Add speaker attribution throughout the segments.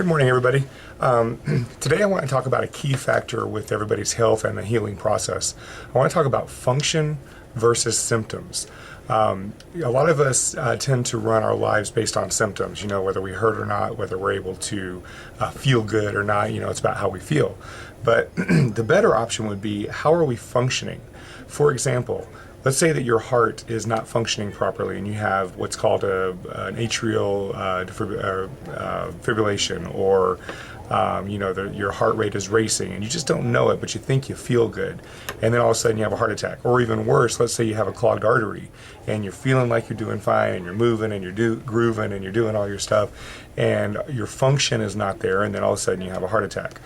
Speaker 1: Good morning, everybody. Today I want to talk about a key factor with everybody's health and the healing process. I want to talk about function versus symptoms. A lot of us tend to run our lives based on symptoms, whether we hurt or not, whether we're able to feel good or not, it's about how we feel. But the better option would be, how are we functioning? For example, let's say that your heart is not functioning properly and you have what's called an atrial fibrillation, or your heart rate is racing and you just don't know it, but you think you feel good, and then all of a sudden you have a heart attack. Or even worse, let's say you have a clogged artery and you're feeling like you're doing fine and you're moving and you're grooving and you're doing all your stuff, and your function is not there, and then all of a sudden you have a heart attack.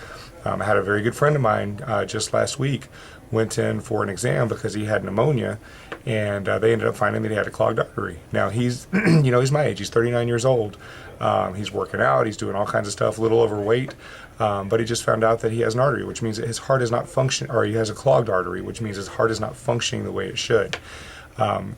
Speaker 1: I had a very good friend of mine just last week went in for an exam because he had pneumonia, and they ended up finding that he had a clogged artery. Now he's, he's my age. He's 39 years old. He's working out. He's doing all kinds of stuff. A little overweight, but he just found out that he has an artery, which means that his heart is not functioning, or he has a clogged artery, which means his heart is not functioning the way it should.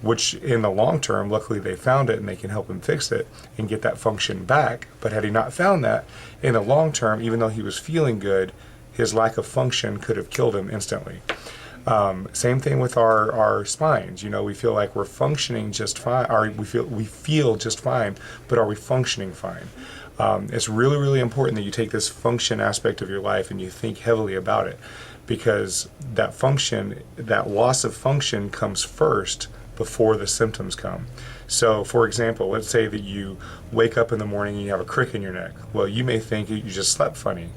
Speaker 1: Which in the long term, luckily they found it and they can help him fix it and get that function back. But had he not found that, in the long term, even though he was feeling good, his lack of function could have killed him instantly. Same thing with our spines. We feel like we're functioning just fine, or we feel just fine, but are we functioning fine? It's really, really important that you take this function aspect of your life and you think heavily about it, because that function, that loss of function, comes first before the symptoms come. So, for example, let's say that you wake up in the morning and you have a crick in your neck. Well, you may think you just slept funny.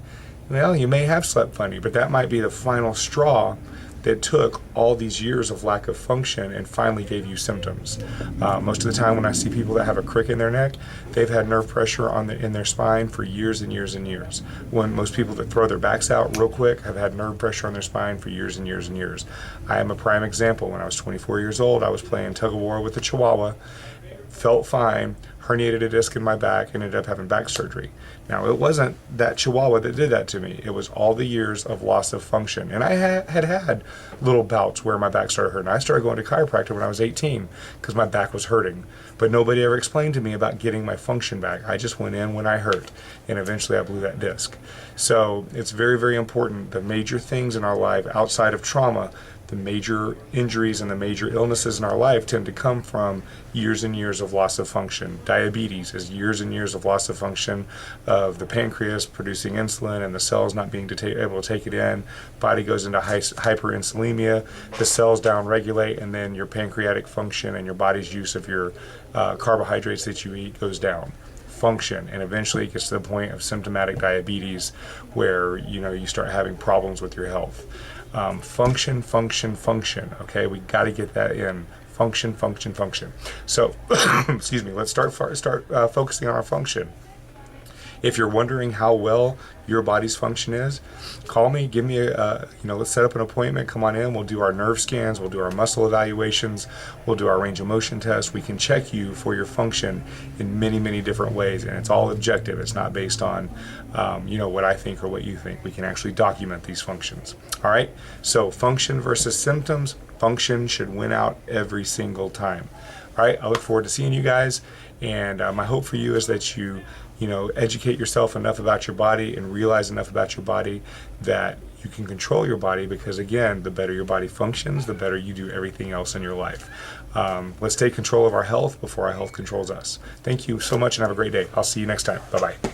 Speaker 1: Well, you may have slept funny, but that might be the final straw that took all these years of lack of function and finally gave you symptoms. Most of the time when I see people that have a crick in their neck, they've had nerve pressure in their spine for years and years and years. When most people that throw their backs out real quick have had nerve pressure on their spine for years and years and years. I am a prime example. When I was 24 years old, I was playing tug of war with a Chihuahua, felt fine, herniated a disc in my back, and ended up having back surgery. Now, it wasn't that Chihuahua that did that to me. It was all the years of loss of function. And I had little bouts where my back started hurting. I started going to chiropractor when I was 18 because my back was hurting. But nobody ever explained to me about getting my function back. I just went in when I hurt, and eventually I blew that disc. So it's very, very important. The major things in our life outside of trauma, the major injuries and the major illnesses in our life, tend to come from years and years of loss of function. Diabetes is years and years of loss of function of the pancreas producing insulin and the cells not being able to take it in. Body goes into hyperinsulinemia, the cells downregulate, and then your pancreatic function and your body's use of your carbohydrates that you eat goes down. Function, and eventually it gets to the point of symptomatic diabetes where you start having problems with your health. Function. Okay, we got to get that in. Function. So, excuse me. Let's start focusing on our function. If you're wondering how well your body's function is, call me, give me let's set up an appointment, come on in, we'll do our nerve scans, we'll do our muscle evaluations, we'll do our range of motion tests. We can check you for your function in many, many different ways, and it's all objective. It's not based on, what I think or what you think. We can actually document these functions. All right, so function versus symptoms. Function should win out every single time. All right, I look forward to seeing you guys, and my hope for you is that you educate yourself enough about your body and realize enough about your body that you can control your body, because again, the better your body functions, the better you do everything else in your life. Let's take control of our health before our health controls us. Thank you so much and have a great day. I'll see you next time. Bye-bye.